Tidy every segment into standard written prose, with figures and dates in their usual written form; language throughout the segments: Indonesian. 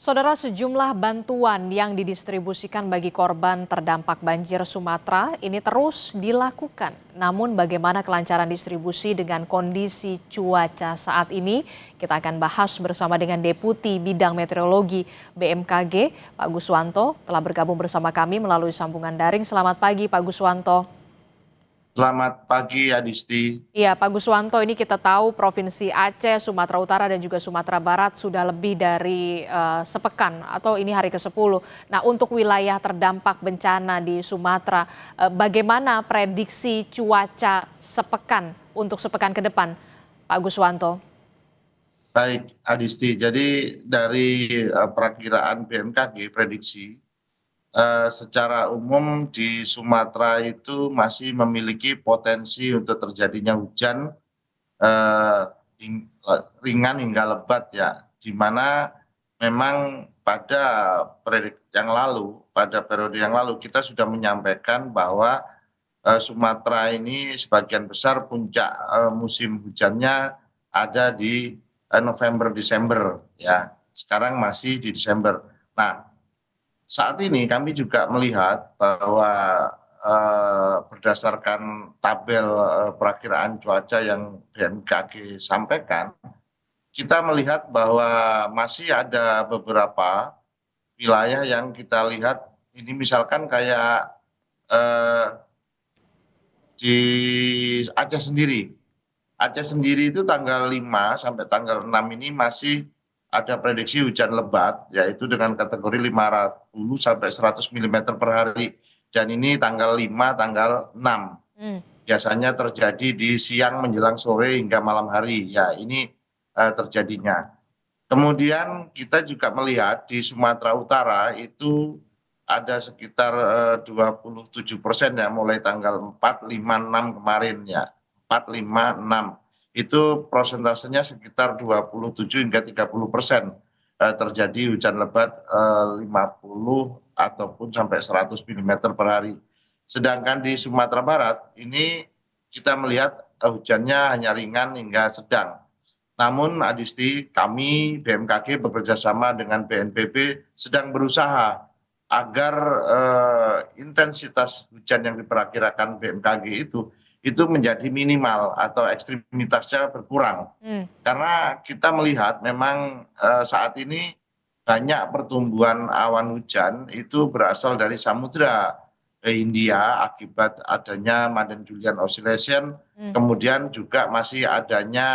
Saudara, sejumlah bantuan yang didistribusikan bagi korban terdampak banjir Sumatera ini terus dilakukan. Namun bagaimana kelancaran distribusi dengan kondisi cuaca saat ini? Kita akan bahas bersama dengan Deputi Bidang Meteorologi BMKG, Pak Guswanto, telah bergabung bersama kami melalui sambungan daring. Selamat pagi Pak Guswanto. Selamat pagi, Adisti. Iya, Pak Guswanto, ini kita tahu Provinsi Aceh, Sumatera Utara, dan juga Sumatera Barat sudah lebih dari sepekan atau ini hari ke-10. Nah, untuk wilayah terdampak bencana di Sumatera, bagaimana prediksi cuaca sepekan untuk sepekan ke depan, Pak Guswanto? Baik, Adisti. Jadi dari perakiraan BMKG prediksi, secara umum di Sumatera itu masih memiliki potensi untuk terjadinya hujan eh, ringan hingga lebat ya, di mana memang pada periode yang lalu kita sudah menyampaikan bahwa Sumatera ini sebagian besar puncak musim hujannya ada di November Desember ya. Sekarang masih di Desember. Nah, saat ini kami juga melihat bahwa berdasarkan tabel perakiraan cuaca yang BMKG sampaikan, kita melihat bahwa masih ada beberapa wilayah yang kita lihat ini misalkan kayak eh, di Aceh sendiri. Aceh sendiri itu tanggal 5 sampai tanggal 6 ini masih ada prediksi hujan lebat, yaitu dengan kategori 50 sampai 100 mm per hari. Dan ini tanggal 5, tanggal 6. Hmm. Biasanya terjadi di siang menjelang sore hingga malam hari. Ya, ini terjadinya. Kemudian kita juga melihat di Sumatera Utara itu ada sekitar 27% ya, mulai tanggal 4, 5, 6 kemarin ya. 4, 5, 6. Itu prosentasenya sekitar 27 hingga 30% terjadi hujan lebat 50 ataupun sampai 100 mm per hari. Sedangkan di Sumatera Barat ini kita melihat hujannya hanya ringan hingga sedang. Namun Adisti, kami BMKG bekerjasama dengan BNPB sedang berusaha agar intensitas hujan yang diperkirakan BMKG itu menjadi minimal atau ekstremitasnya berkurang. Hmm. Karena kita melihat memang saat ini banyak pertumbuhan awan hujan itu berasal dari Samudra Hindia akibat adanya Madden-Julian Oscillation, Hmm. kemudian juga masih adanya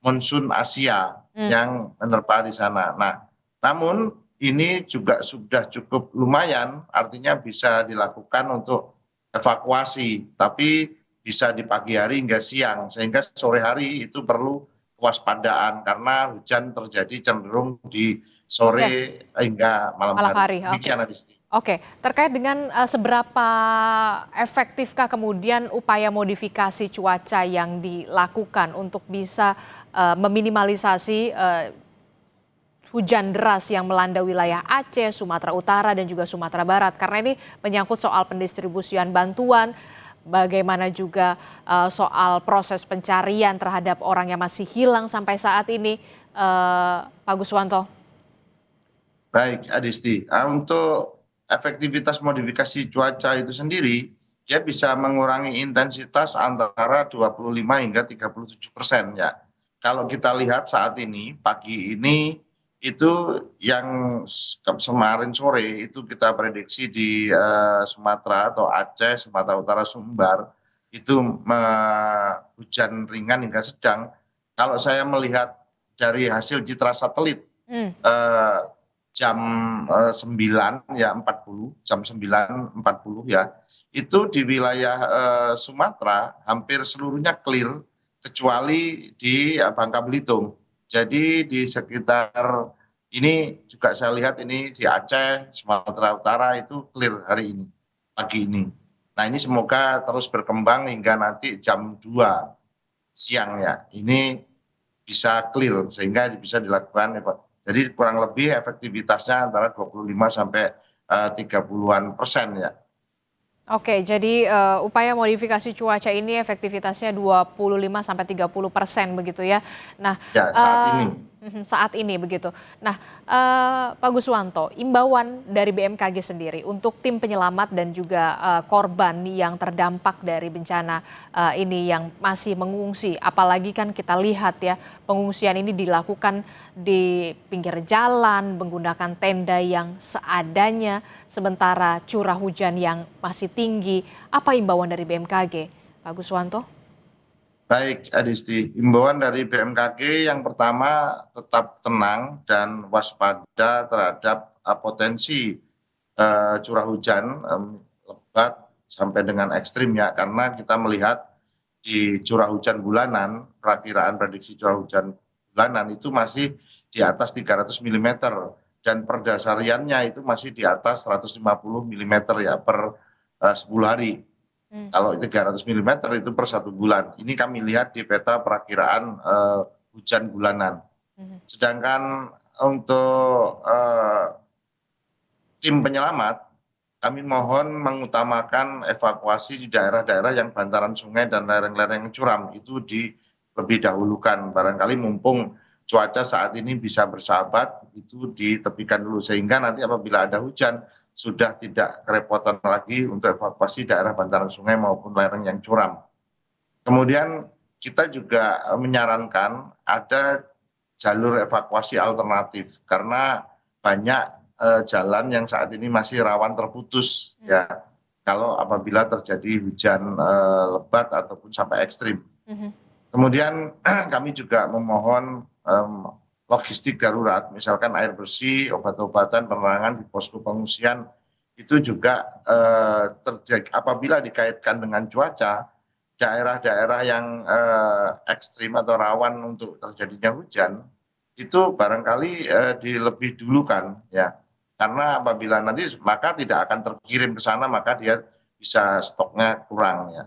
monsun Asia Hmm. yang menerpa di sana. Nah, namun ini juga sudah cukup lumayan, artinya bisa dilakukan untuk evakuasi, tapi bisa di pagi hari hingga siang, sehingga sore hari itu perlu kewaspadaan karena hujan terjadi cenderung di Oke, sore hingga malam malam hari. hari. Oke. Demikian, Adisti. Oke, terkait dengan seberapa efektifkah kemudian upaya modifikasi cuaca yang dilakukan untuk bisa meminimalisasi hujan deras yang melanda wilayah Aceh, Sumatera Utara, dan juga Sumatera Barat. Karena ini menyangkut soal pendistribusian bantuan, bagaimana juga soal proses pencarian terhadap orang yang masih hilang sampai saat ini, Pak Guswanto. Baik, Adisti. Untuk efektivitas modifikasi cuaca itu sendiri, dia bisa mengurangi intensitas antara 25 hingga 37% ya. Kalau kita lihat saat ini, pagi ini itu yang kemarin sore itu kita prediksi di Sumatera atau Aceh, Sumatera Utara, Sumbar itu hujan ringan hingga sedang. Kalau saya melihat dari hasil citra satelit Hmm. eh, jam 9 ya 40 jam 9.40 ya itu di wilayah Sumatera hampir seluruhnya clear kecuali di Bangka Belitung. Jadi di sekitar ini juga saya lihat ini di Aceh, Sumatera Utara itu clear hari ini, pagi ini. Nah ini semoga terus berkembang hingga nanti jam 2 siang ya. Ini bisa clear sehingga bisa dilakukan. Jadi kurang lebih efektivitasnya antara 25 sampai 30-an% ya. Oke, jadi upaya modifikasi cuaca ini efektivitasnya 25 sampai 30% begitu ya. Nah, Ya saat ini. Saat ini begitu. Nah, Pak Guswanto, imbauan dari BMKG sendiri untuk tim penyelamat dan juga korban yang terdampak dari bencana ini yang masih mengungsi. Apalagi kan kita lihat ya, pengungsian ini dilakukan di pinggir jalan, menggunakan tenda yang seadanya, sementara curah hujan yang masih tinggi. Apa imbauan dari BMKG, Pak Guswanto? Baik, Adisti. Himbauan dari BMKG yang pertama tetap tenang dan waspada terhadap potensi curah hujan lebat sampai dengan ekstrim ya, karena kita melihat di curah hujan bulanan, perakiraan prediksi curah hujan bulanan itu masih di atas 300 mm dan perdasariannya itu masih di atas 150 mm ya per 10 hari. Kalau 300 mm itu per 1 bulan. Ini kami lihat di peta perakiraan hujan bulanan. Sedangkan untuk tim penyelamat, kami mohon mengutamakan evakuasi di daerah-daerah yang bantaran sungai dan lereng-lereng curam itu lebih dahulukan. Barangkali mumpung cuaca saat ini bisa bersahabat, itu ditepikan dulu. Sehingga nanti apabila ada hujan, sudah tidak kerepotan lagi untuk evakuasi daerah bantaran sungai maupun lereng yang curam. Kemudian kita juga menyarankan ada jalur evakuasi alternatif karena banyak jalan yang saat ini masih rawan terputus ya kalau apabila terjadi hujan lebat ataupun sampai ekstrim. Kemudian kami juga memohon logistik darurat, misalkan air bersih, obat-obatan, penerangan di posko pengungsian itu juga terjadi apabila dikaitkan dengan cuaca, daerah-daerah yang ekstrim atau rawan untuk terjadinya hujan itu barangkali dilebih dulukan ya, karena apabila nanti maka tidak akan terkirim ke sana, maka dia bisa stoknya kurang ya.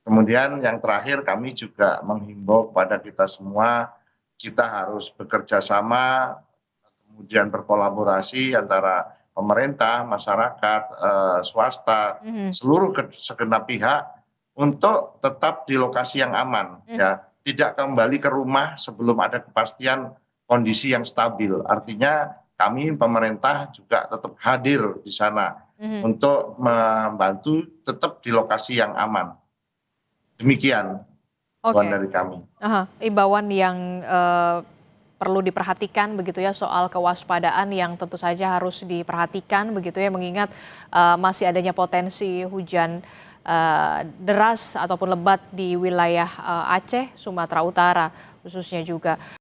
Kemudian yang terakhir kami juga menghimbau kepada kita semua, kita harus bekerja sama, kemudian berkolaborasi antara pemerintah, masyarakat, swasta, seluruh segenap pihak untuk tetap di lokasi yang aman, ya, tidak kembali ke rumah sebelum ada kepastian kondisi yang stabil. Artinya kami pemerintah juga tetap hadir di sana untuk membantu tetap di lokasi yang aman. Demikian imbauan Oke. dari kami. Imbauan yang perlu diperhatikan begitu ya, soal kewaspadaan yang tentu saja harus diperhatikan begitu ya, mengingat masih adanya potensi hujan deras ataupun lebat di wilayah Aceh, Sumatera Utara khususnya juga.